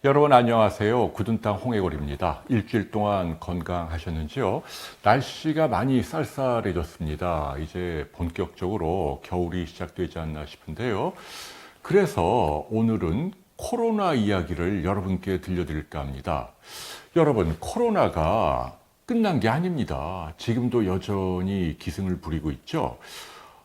여러분 안녕하세요. 굳은 땅 홍해골입니다. 일주일 동안 건강하셨는지요? 날씨가 많이 쌀쌀해졌습니다. 이제 본격적으로 겨울이 시작되지 않나 싶은데요. 그래서 오늘은 코로나 이야기를 여러분께 들려드릴까 합니다. 여러분, 코로나가 끝난 게 아닙니다. 지금도 여전히 기승을 부리고 있죠.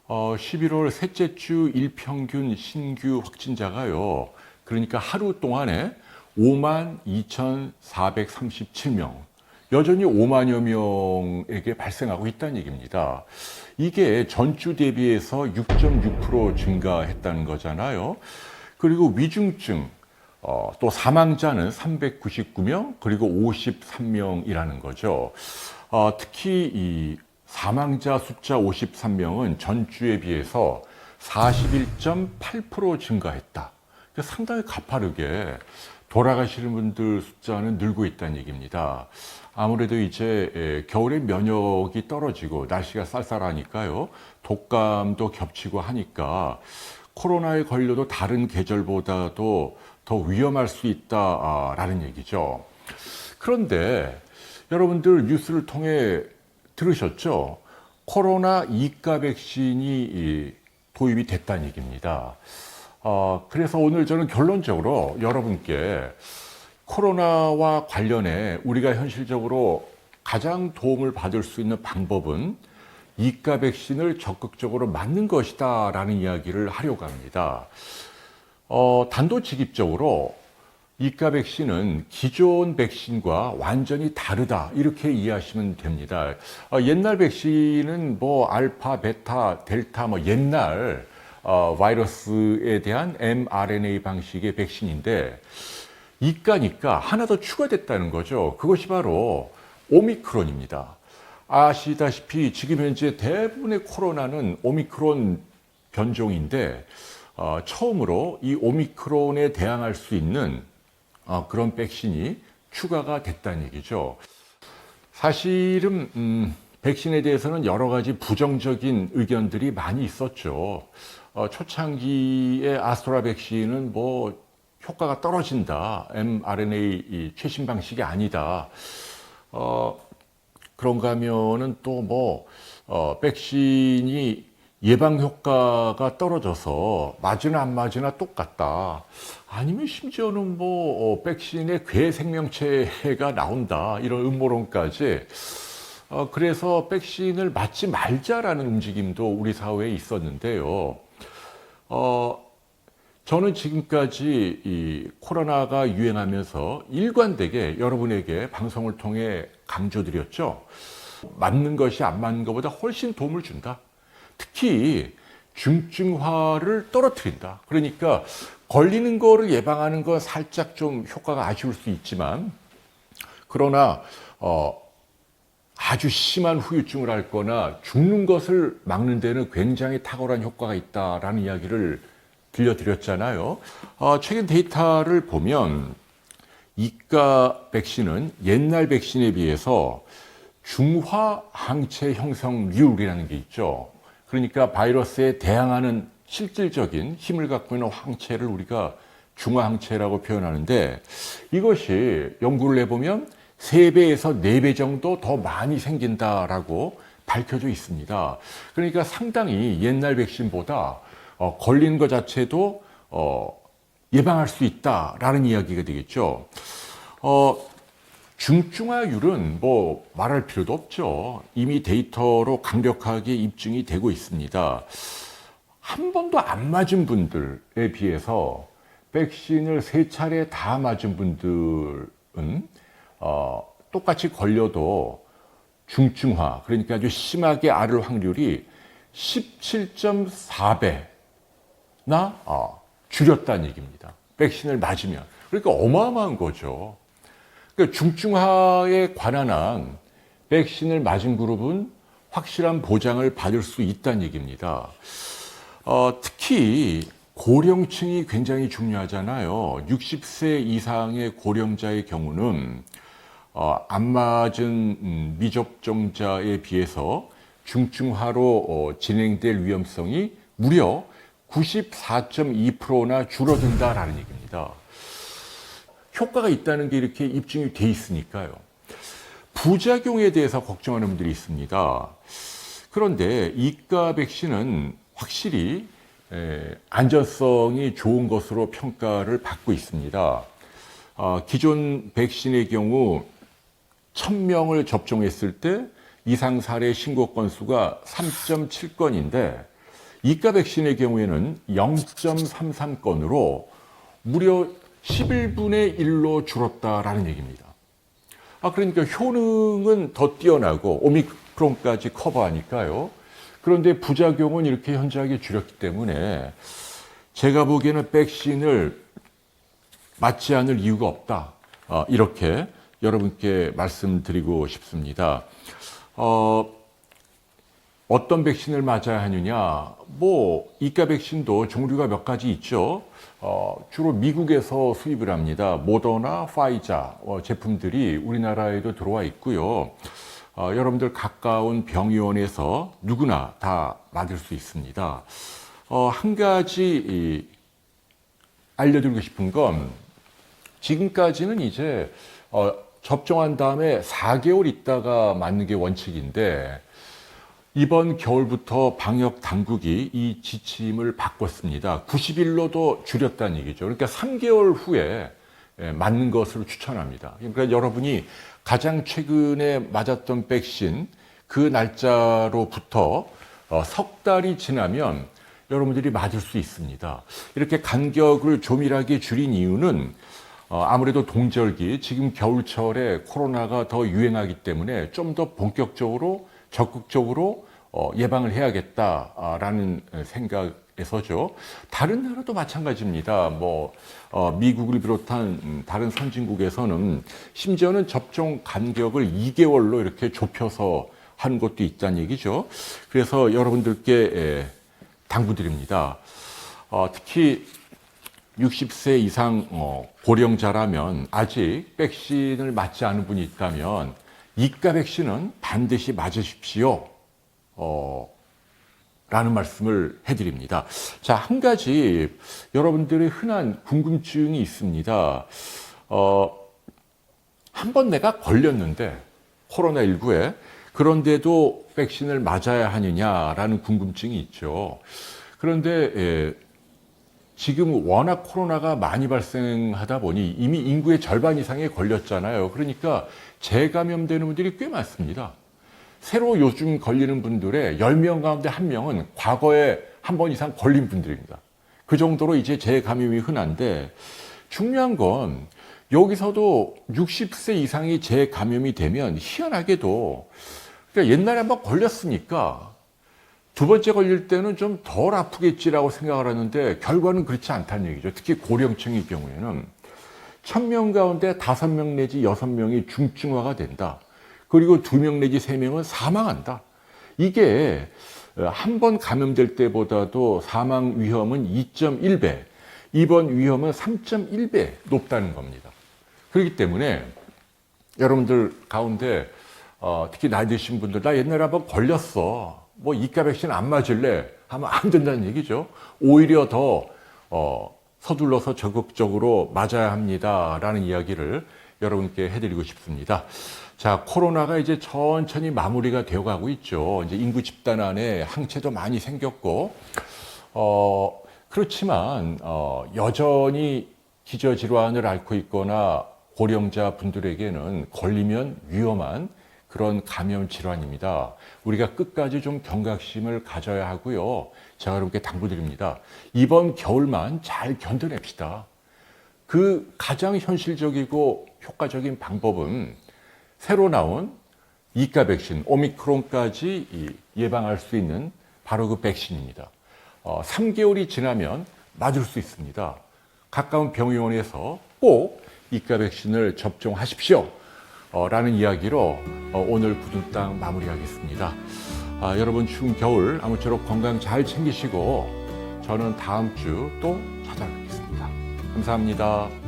11월 셋째 주 일평균 신규 확진자가요. 그러니까 하루 동안에 5만 2,437명, 여전히 5만여 명에게 발생하고 있다는 얘기입니다. 이게 전주 대비해서 6.6% 증가했다는 거잖아요. 그리고 위중증, 또 사망자는 399명, 그리고 53명이라는 거죠. 특히 이 사망자 숫자 53명은 전주에 비해서 41.8% 증가했다. 상당히 가파르게 돌아가시는 분들 숫자는 늘고 있다는 얘기입니다. 아무래도 이제 겨울에 면역이 떨어지고 날씨가 쌀쌀하니까요. 독감도 겹치고 하니까 코로나에 걸려도 다른 계절보다도 더 위험할 수 있다라는 얘기죠. 그런데 여러분들 뉴스를 통해 들으셨죠? 코로나 2가 백신이 도입이 됐다는 얘기입니다. 그래서 오늘 저는 결론적으로 여러분께 코로나와 관련해 우리가 현실적으로 가장 도움을 받을 수 있는 방법은 2가 백신을 적극적으로 맞는 것이다 라는 이야기를 하려고 합니다. 단도직입적으로 2가 백신은 기존 백신과 완전히 다르다 이렇게 이해하시면 됩니다. 옛날 백신은 뭐 알파, 베타, 델타 뭐 옛날 바이러스에 대한 mRNA 방식의 백신인데 이가니까 하나 더 추가됐다는 거죠. 그것이 바로 오미크론입니다. 아시다시피 지금 현재 대부분의 코로나는 오미크론 변종인데 처음으로 이 오미크론에 대항할 수 있는 그런 백신이 추가가 됐다는 얘기죠. 사실은 백신에 대해서는 여러 가지 부정적인 의견들이 많이 있었죠. 초창기에 아스트라 백신은 뭐 효과가 떨어진다. mRNA 최신 방식이 아니다. 그런가 하면은 또 뭐 백신이 예방 효과가 떨어져서 맞으나 안 맞으나 똑같다. 아니면 심지어는 뭐 백신에 괴 생명체가 나온다. 이런 음모론까지. 그래서 백신을 맞지 말자라는 움직임도 우리 사회에 있었는데요. 저는 지금까지 이 코로나가 유행하면서 일관되게 여러분에게 방송을 통해 강조드렸죠. 맞는 것이 안 맞는 것보다 훨씬 도움을 준다. 특히 중증화를 떨어뜨린다. 그러니까 걸리는 거를 예방하는 건 살짝 좀 효과가 아쉬울 수 있지만 그러나 아주 심한 후유증을 앓거나 죽는 것을 막는 데는 굉장히 탁월한 효과가 있다라는 이야기를 들려드렸잖아요. 최근 데이터를 보면 이가 백신은 옛날 백신에 비해서 중화 항체 형성률이라는 게 있죠. 그러니까 바이러스에 대항하는 실질적인 힘을 갖고 있는 항체를 우리가 중화 항체라고 표현하는데 이것이 연구를 해보면 3배에서 4배 정도 더 많이 생긴다라고 밝혀져 있습니다. 그러니까 상당히 옛날 백신보다 걸리는 것 자체도 예방할 수 있다라는 이야기가 되겠죠. 중증화율은 뭐 말할 필요도 없죠. 이미 데이터로 강력하게 입증이 되고 있습니다. 한 번도 안 맞은 분들에 비해서 백신을 3차례 다 맞은 분들은 똑같이 걸려도 중증화, 그러니까 아주 심하게 앓을 확률이 17.4배나 줄였다는 얘기입니다. 백신을 맞으면. 그러니까 어마어마한 거죠. 그러니까 중증화에 관한 한 백신을 맞은 그룹은 확실한 보장을 받을 수 있다는 얘기입니다. 특히 고령층이 굉장히 중요하잖아요. 60세 이상의 고령자의 경우는 안 맞은 미접종자에 비해서 중증화로 진행될 위험성이 무려 94.2%나 줄어든다라는 얘기입니다. 효과가 있다는 게 이렇게 입증이 돼 있으니까요. 부작용에 대해서 걱정하는 분들이 있습니다. 그런데 이가 백신은 확실히 안전성이 좋은 것으로 평가를 받고 있습니다. 기존 백신의 경우 1000명을 접종했을 때 이상 사례 신고 건수가 3.7건인데 이가 백신의 경우에는 0.33건으로 무려 11분의 1로 줄었다라는 얘기입니다. 그러니까 효능은 더 뛰어나고 오미크론까지 커버하니까요. 그런데 부작용은 이렇게 현저하게 줄였기 때문에 제가 보기에는 백신을 맞지 않을 이유가 없다. 이렇게 여러분께 말씀드리고 싶습니다. 어떤 백신을 맞아야 하느냐? 이가 백신도 종류가 몇 가지 있죠. 주로 미국에서 수입을 합니다. 모더나, 파이자 제품들이 우리나라에도 들어와 있고요. 여러분들 가까운 병의원에서 누구나 다 맞을 수 있습니다. 한 가지 알려드리고 싶은 건 지금까지는 이제 접종한 다음에 4개월 있다가 맞는 게 원칙인데 이번 겨울부터 방역 당국이 이 지침을 바꿨습니다. 90일로도 줄였다는 얘기죠. 그러니까 3개월 후에 맞는 것으로 추천합니다. 그러니까 여러분이 가장 최근에 맞았던 백신 그 날짜로부터 석 달이 지나면 여러분들이 맞을 수 있습니다. 이렇게 간격을 조밀하게 줄인 이유는 아무래도 동절기, 지금 겨울철에 코로나가 더 유행하기 때문에 좀 더 본격적으로 적극적으로 예방을 해야겠다라는 생각에서죠. 다른 나라도 마찬가지입니다. 미국을 비롯한 다른 선진국에서는 심지어는 접종 간격을 2개월로 이렇게 좁혀서 하는 것도 있다는 얘기죠. 그래서 여러분들께 당부드립니다. 특히 60세 이상 고령자라면 아직 백신을 맞지 않은 분이 있다면 이가 백신은 반드시 맞으십시오. 라는 말씀을 해드립니다. 자, 한 가지 여러분들의 흔한 궁금증이 있습니다. 한 번 내가 걸렸는데 코로나19에 그런데도 백신을 맞아야 하느냐라는 궁금증이 있죠. 그런데 지금 워낙 코로나가 많이 발생하다 보니 이미 인구의 절반 이상에 걸렸잖아요. 그러니까 재감염되는 분들이 꽤 많습니다. 새로 요즘 걸리는 분들의 10명 가운데 1명은 과거에 한 번 이상 걸린 분들입니다. 그 정도로 이제 재감염이 흔한데 중요한 건 여기서도 60세 이상이 재감염이 되면 희한하게도 그러니까 옛날에 한번 걸렸으니까 두 번째 걸릴 때는 좀 덜 아프겠지라고 생각을 하는데 결과는 그렇지 않다는 얘기죠. 특히 고령층의 경우에는 1000명 가운데 5명 내지 6명이 중증화가 된다. 그리고 2명 내지 3명은 사망한다. 이게 한 번 감염될 때보다도 사망 위험은 2.1배, 입원 위험은 3.1배 높다는 겁니다. 그렇기 때문에 여러분들 가운데 특히 나이 드신 분들 나 옛날에 한번 걸렸어. 이가 백신 안 맞을래? 하면 안 된다는 얘기죠. 오히려 더 서둘러서 적극적으로 맞아야 합니다라는 이야기를 여러분께 해드리고 싶습니다. 자, 코로나가 이제 천천히 마무리가 되어가고 있죠. 이제 인구 집단 안에 항체도 많이 생겼고, 그렇지만 여전히 기저질환을 앓고 있거나 고령자 분들에게는 걸리면 위험한 그런 감염 질환입니다. 우리가 끝까지 좀 경각심을 가져야 하고요. 제가 여러분께 당부드립니다. 이번 겨울만 잘 견뎌냅시다. 그 가장 현실적이고 효과적인 방법은 새로 나온 이가 백신, 오미크론까지 예방할 수 있는 바로 그 백신입니다. 3개월이 지나면 맞을 수 있습니다. 가까운 병의원에서 꼭 이가 백신을 접종하십시오. 라는 이야기로 오늘 굳은 땅 마무리하겠습니다. 여러분 추운 겨울 아무쪼록 건강 잘 챙기시고 저는 다음 주 또 찾아뵙겠습니다. 감사합니다.